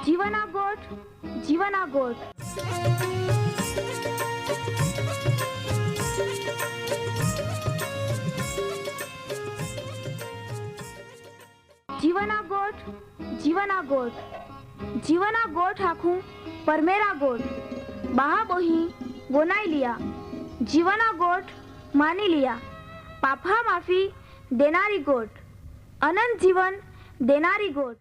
जीवना गोठ जीवना गोठ जीवना गोठ जीवना गोठ जीवना गोठ आखू परमेरा गोठ बाहा बोही गोनाई लिया जीवना गोठ मानी लिया पापा माफी देनारी गोठ अनंत जीवन देनारी गोठ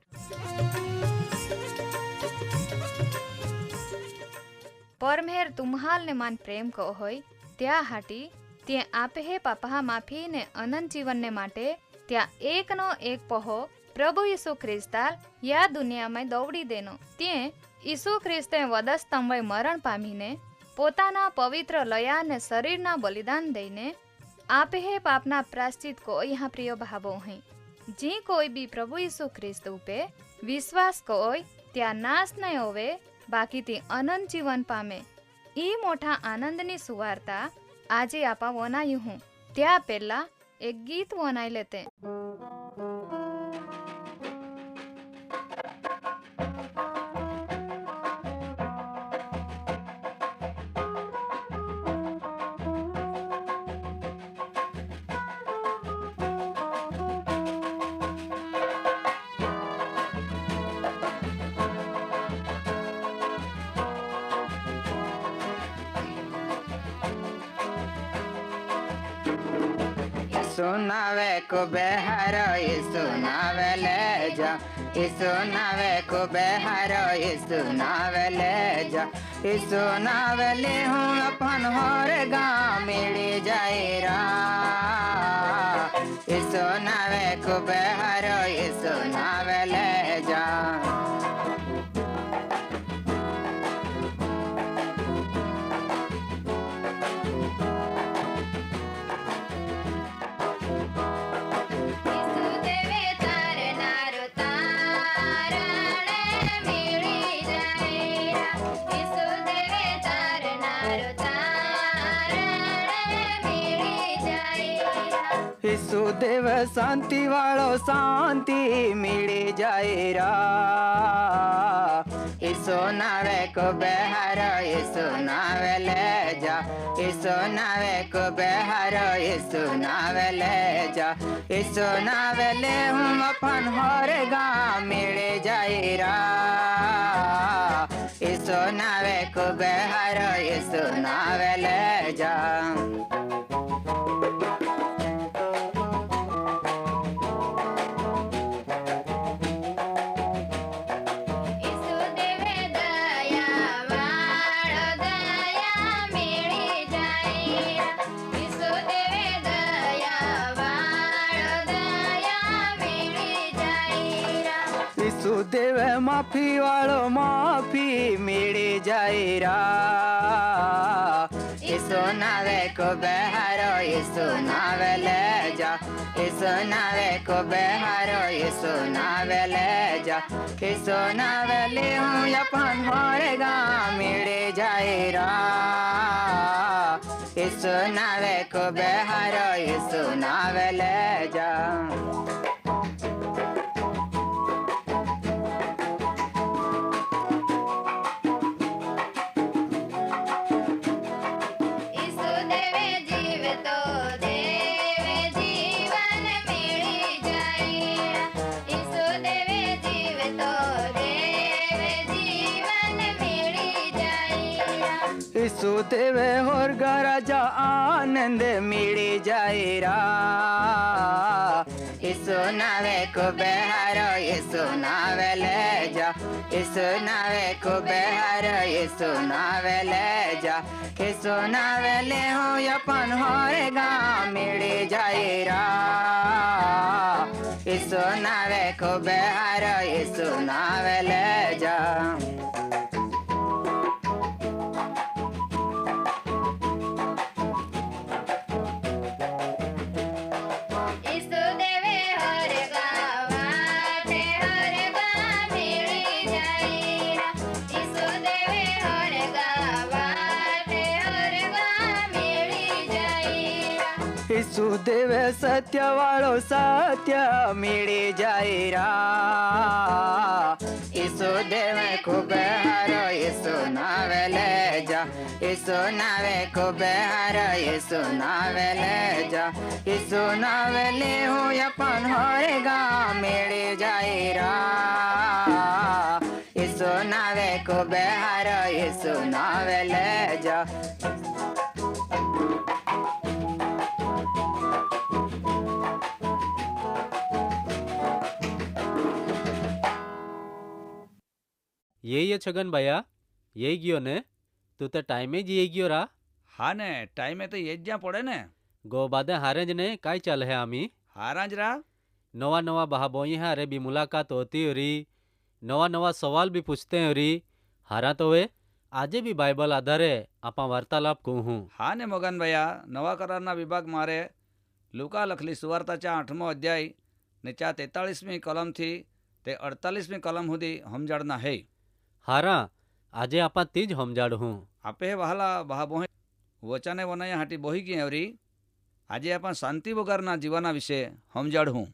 परमेर तुम्हाल ने मान प्रेम को होय त्या हाटी ते आपे हे पापा माफी ने अनंत जीवन ने माटे त्या एक नो एक पहो प्रभु यीशु ख्रिस्ताल या दुनिया में दौड़ी देनो ते यीशु ख्रिस्ते वधस्तंभे मरण पामीने पोताना पवित्र लया ने शरीरना बलिदान दईने आपे हे पापना प्राश्चित को यहाँ प्रिय भावो है जी कोई भी प्रभु यीशु ख्रिस्त उपे विश्वास कोय त्या नाश नहीं होवे बाकी ती अनंत जीवन पामे ई मोटा आनंदनी सुवार्ता आजे आपा वनायु हूँ त्या पेला एक गीत वनाई लेते। सुनावे को बेहार सुनावे ले जा सुनावे को बेहार सुनावे ले जा सुनावे ले हूँ अपन हर गाँव मिली जाएरा सुनावे को बेहार सुनावे ले जा ઈસુદેવ શાંતિ વાળો શાંતિ મિળી જાય રા ઈસુ નાવે કો બેહાર ઈસુ નાવે લે જા ઈસુ નાવે કો બેહાર ઈસુ નાવે લે જા ઈસુ નાવે લે હું अपन हर गाँव मिली જાય રા ઈસુ નાવે કો બેહાર ઈસુ નાવે લે જા ઈસુદેવ માફી વાળો માફી મિળી જાય રા ઈસુ નાવે કો બેહાર ઈસુ નાવે ले जा ઈસુ નાવે કો બેહાર ઈસુ નાવે ले जा ઈસુ નાવે ले હું अपन हर गाँव मिली જાય રા ઈસુ નાવે को બેહાર ઈસુ નાવે ले जा ઈસુદેવ હોર રાજા આનંદ મિળી જાય રા ઈસુ નાવે કો બેહાર ઈસુ નાવે ले जा ઈસુ નાવે કો બેહાર ઈસુ નાવે ले जा ઈસુ નાવે ले હું अपन हर गाँव मिली જાય રા ઈસુ નાવે को બેહાર ઈસુ નાવે ले जा ઈસુદેવ સત્ય વાળો સત્ય મિળી જાય રા ઈસુ દેવે ખૂબ હારો ઈસુ નાવે લે જા ઈસુ નાવે ખૂબ હારો ઈસુ નાવે લે જા ઈસુ નાવે લે હું અપન હોરે ગા મેળી જાય રા ઈસુ નાવે ખૂબ હારો ઈસુ નાવે લે જા ये छगन भैया ये गयो ने तू तो टाइमे ज ये गयो रा હા ને ટાઈમે તો એ જ જ્યાં પડે ને गो बादे हारे ने काय चल है आमी હારા જ રા नवा नवा बहाबोई हारे भी मुलाकात होती हो रही नवा नवा सवाल भी पूछते हो रही हारा तो वे आजे भी बाइबल आधारे आपा वार्तालाप कहूँ हूँ હા ને મગનભાઈ નવા કરારના વિભાગ મારે લુકા લખલી સુવાર્તાच्या 8મો અધ્યાય ને 43મી કલમથી તે 48મી કલમ સુધી સમજાડના હે हारा आजे आपा तीज हमजाड़ हूँ આપે વહાલા બહાબોહે વચને વનયા હાટી બોહી ગઈ એવરી આજે આપણ શાંતિ વગરના જીવના વિશે સમજાડ હું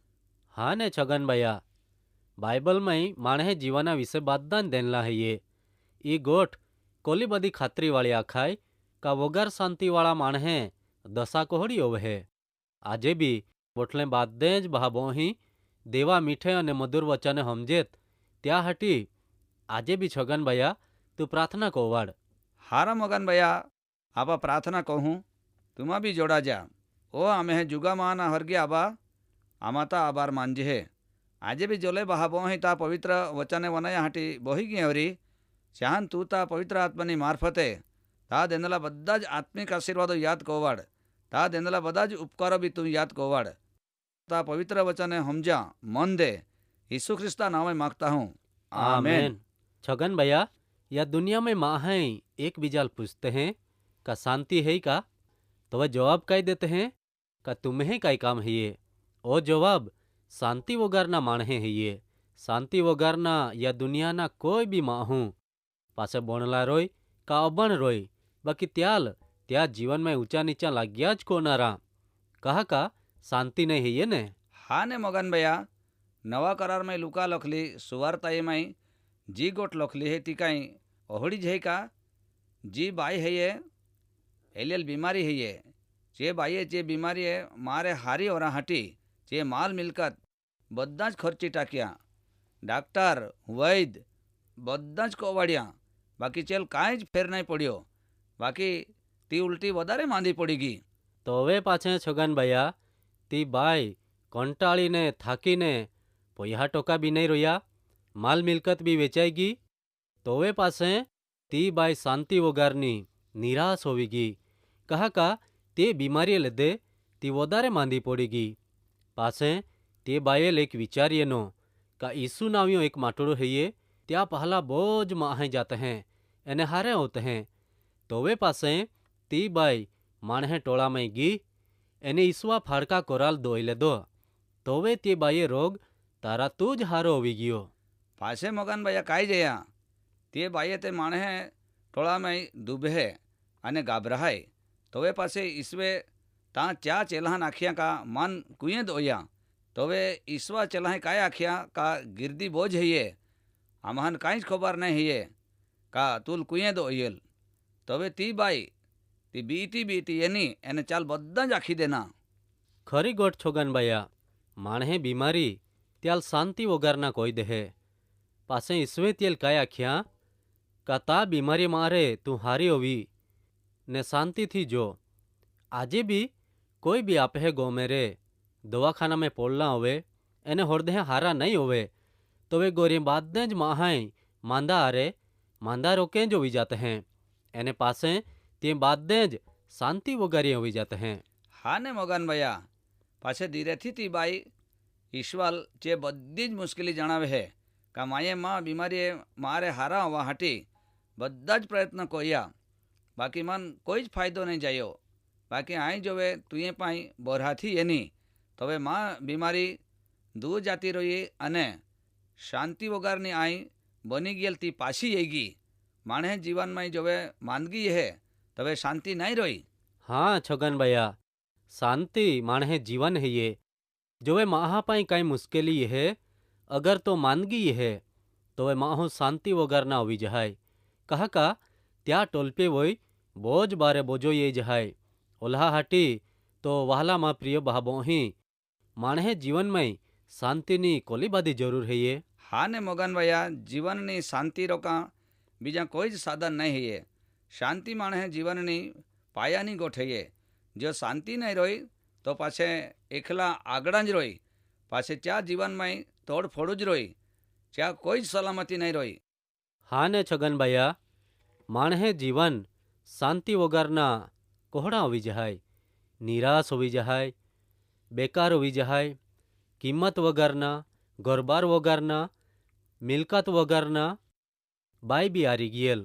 हाँ ने छगन भैया बाइबल में माणे जीवना विषय बातदान देनला है ये गोठ कोली बदी खातरी वाली आखाय का वगर शांति वाला माणे दशा कोहड़ी ओवे है आजे भी बोटले बात देज बहाबोही देवा मीठे अने मधुर वचने हमजेत त्या हटी आजे भी छगन भैया तू प्रार्थना कोवाड़ હારા મગનભાઈ આબા પ્રાર્થના કહું તુમા બી જોડા જા ઓ અમે હે જુગામાના હરગે આબા આમાતા આબાર માનજે હે આજે બી જોલે બહાબોહી તા પવિત્ર વચને વનયા હાટી બોહી ગઈ એવરી ચાહન તું તા પવિત્ર આત્માની મારફતે તા દેનેલા બધા જ આત્મિક આશીર્વાદો યાદ કોવાડ તા દેનેલા બધા જ ઉપકારો બી તું યાદ કોવાડ તા પવિત્ર વચને સમજા મન દે ઈસુ ખ્રિસ્તા નામે માગતા હું આમેન छगन भैया या दुनिया में माँ हैं एक बीजाल पूछते हैं का शांति है का तो वह जवाब कह देते हैं का तुम्हें का काम है ये ओ जवाब शांति वगरना माणे है ये शांति वगरना या दुनिया ना कोई भी माँ हूँ पासे बोणला रोय का अबण रोय बाकी त्याल त्या जीवन में ऊंचा नीचा लाग्या ज को नारा कहा का शांति नहीं है ये ने હા ને મગનભાઈ નવા કરારમાં લુકા લખલી સુવાર્તાએમાં जी गोट लखली है ती काई ओहड़ी है का जी बाई है ये एलियल बीमारी है ये जे बाई जे बीमारी है मारे हारी और हटी जे माल मिलकत बद्दा ज खर्ची टाक्या डॉक्टर वैद्य बद्दा ज कोवाड़िया बाकी चेल काई ज फेर नहीं पड़ियो बाकी ती उल्टी वधारे मांदी पड़ी गई तो वे पाछे छगन भैया ती बाई कंटाड़ी ने थाकी ने पोया टोका भी नहीं रोया माल मिलकत भी वेचाएगी तो वे पासे ती बाई शांति वगारनी निराश होवीगी कहा का ते बीमारी લીધે ती वधारे मांदी पड़ेगी पासे ते बायल एक विचारिए नो का ईसु नावियों एक माटोड़ो है ये त्या पहला बोझ माहे जाते हैं एने हारे होते हैं तो वे पासे ती बाई माणे टोला में गी एने ईसुआ फाड़का कोराल दोई ले दो तो वे ते बाये रोग तारा तू ज हारो होवी गयो पासे मगनभाई काई जया ते बाई ते माणे टोला में डूबे अने गाभराय तो वे पासे ईसवे ता च्या चेला आखिया का मन कुएं दोया तो वे ईसवा चेला काय आखिया का गिरदी बोझ है ये आमहन काई खबर नहीं है ये का तुल कुएं दोयल तो वे ती बाई ती बीती एनी एने चाल बद्दा ज आखी देना खरी गोट छोगन भैया माणे बीमारी त्याल शांति वगरना कोई दे पासे ईसवे तेल काय आख्या का ता बीमारी मारे तू हारी होवी ने शांति थी जो आजे भी कोई भी आप है गो मेरे दवाखाना में पोलना होवे एने होरदे हारा नहीं होवे तो वे गोरी बादने ज माहाई मांदा आरे मांदा रोके जो भी जाते हैं एने पासे ते बादने ज शांति वगैरह होवी जाते हैं हाँ ने मगन भैया पाछे धीरे थी ती बाई ईश्वर जे बद्दी ज मुश्किली जणावे है का माये माँ बीमारी मारे हारा होवा हाटी बद्दा ज प्रयत्न कोया बाकी मन कोई ज फायदो नहीं जायो बाकी आई जोवे तुए पाई बोरहा थी एनी तो वे माँ बीमारी दूर जाती रही अने शांति वगरनी आई बनी गेल ती पाछी येगी माणे जीवन में जोवे मांदगी है तो वे शांति नहीं रही हाँ छगन भैया शांति माणे जीवन है ये जो वे महापाई कई मुश्किली है अगर तो मानगी है તો એ માહો શાંતિ વગરના આવી જહાય કહા ત્યાં ટોલપે હોય બોજ બારે બોજો એ જહાય ઓલ્હા હાટી તો વહાલામાં પ્રિય બહાબોહી માણહે જીવનમાં શાંતિની કોલી બાધી જરૂર હૈયે। હા ને મોગન ભૈયા, જીવનની શાંતિ રોકા બીજા કોઈ જ સાધન નહીં હૈયે। શાંતિ માણહે જીવનની પાયાની ગોઠવીએ। જો શાંતિ નહીં રોઈ તો પાછે એકલા આગળ જ રોઈ, પાછે ત્યાં જીવનમાં તોડફોડ જ રોઈ, ત્યાં કોઈ જ સલામતી નહીં રોઈ। હા ને છગનભાઈયા, માણહે જીવન શાંતિ વગરના કોહડા હોવી જહાય, નિરાશ હોવી જહાય, બેકાર હોવી જહાય, કિંમત વગરના, ગોરબાર વગરના, મિલકત વગરના, બાઈ બી હારી ગયેલ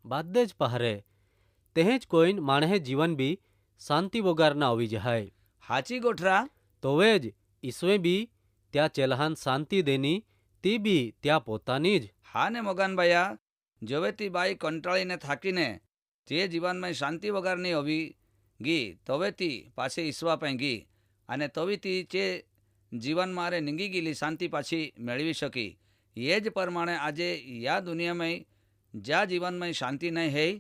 બાદે જ પહારે તેહ જ કોઈન માણહે જીવન બી શાંતિ વગરના હોવી જહાય। હાચી ગોઠરા। તોવે જ ઈશ્વે બી ત્યાં ચેલહાન શાંતિ દેની તી બી ત્યાં પોતાની જ। હા ને મોગન ભૈયા, જોવે તી બાઈ કંટાળીને થાકીને તે જીવનમાં શાંતિ વગરની હોવી ગઈ, તોવે તી પાછી ઈશ્વા પાસે ગઈ અને તોવી તી જે જીવન મારે નીંગી ગયેલી શાંતિ પાછી મેળવી શકી। એ જ પ્રમાણે આજે યા દુનિયામાં જ્યાં જીવનમાં શાંતિ નહીં હૈ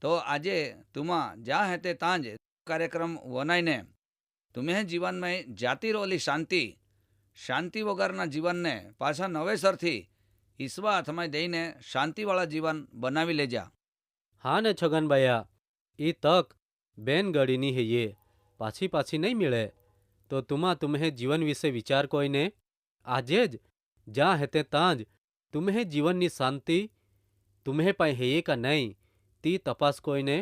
તો આજે તુમા જ્યાં હે તે ત્યાં જ કાર્યક્રમ વનાઈને તુમે જીવનમાં જાતી રોલી શાંતિ વગરના જીવનને પાછા નવેસરથી ઈશ્વા હાથમાં દઈને શાંતિવાળા જીવન બનાવી લેજા। હા ને છગનભાઈયા, એ તક બેન ગળીની હૈયે પાછી નહીં મળે તો તુમ્હે જીવન વિશે વિચાર કોઈને આજે જ જ્યાં હેતે ત્યાં જ તુમ્હે જીવનની શાંતિ તુમ્હે પાસે હૈયે કા નહીં તી તપાસ કોઈને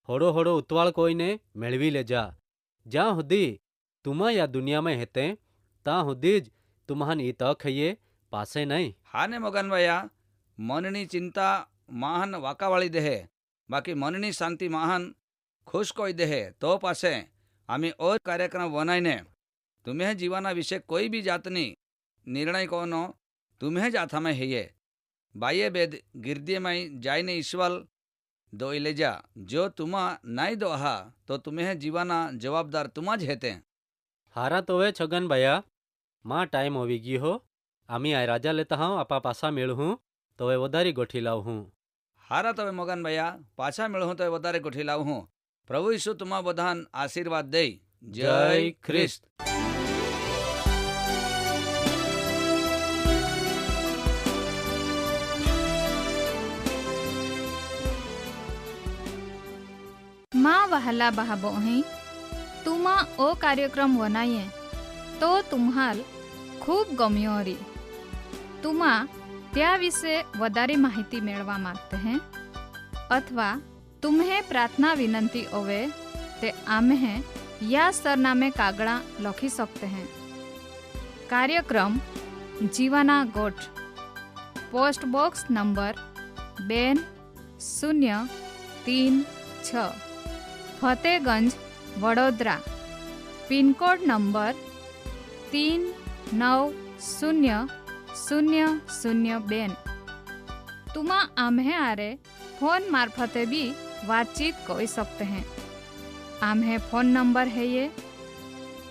હોડો ઉતવાળ કોઈને મેળવી લેજા। જ્યાં સુધી તુમ્હા યા દુનિયામાં હેતે ત્યાં સુધી જ તુમ્હાન એ તક હૈયે પાસે નહીં। હા ને મગન ભૈયા, મનની ચિંતા મહાન વાંકાવાળી દેહે, બાકી મનની શાંતિ મહાન ખુશ કોઈ દેહે। તો પાસે અમે ઓ કાર્યક્રમ બનાવીને તુમ્હે જીવાના વિશે કોઈ બી જાતની નિર્ણય કોનો તુમ્હે જ હાથામાં હૈયે। બાઈએ બેદ ગિરદીમાં જાઈને ઈશ્વર દોઈ લેજા। જો તુમા નાઈ દો હા તો તુમ્હે જીવાના જવાબદાર તુમા જ હેતે। હારા તોવે છગનભાઈયા, માં ટાઈમ હોવી ગઈ હો, આમી આ રાજા લેતા હા આપા પાસા મેળવું તોવે વધારી ગોઠી લાવું। હારા તવે મગન ભૈયા, પાછા મેળવું તો વધારે ગોઠી લાવું। પ્રભુ ઈસુ તુમા બધાન આશીર્વાદ દે। જય ખ્રિસ્ત। માં વહાલા બહાબોહી તુમા ઓ કાર્યક્રમ વનાઈએ તો તુમ્હાલ ખૂબ ગમ્યો હરી। તુમા त्या विषे वधारे माहिती मेळवा मागते हैं अथवा तुम्हें प्रार्थना विनंती होवे ते आम्हे या सरनामे कागड़ा लखी सकते हैं। कार्यक्रम जीवाना गोठ, post box number 2036 Fatehganj Vadodara, pincode number 390002। तुमा आम्हे आरे फोन मार्फते भी बातचीत कर सकते हैं। आम्हे फोन नंबर है ये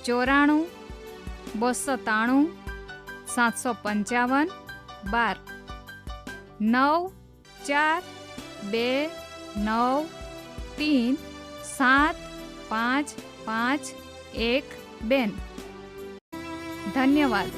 94 293 755 12 9429375512। धन्यवाद।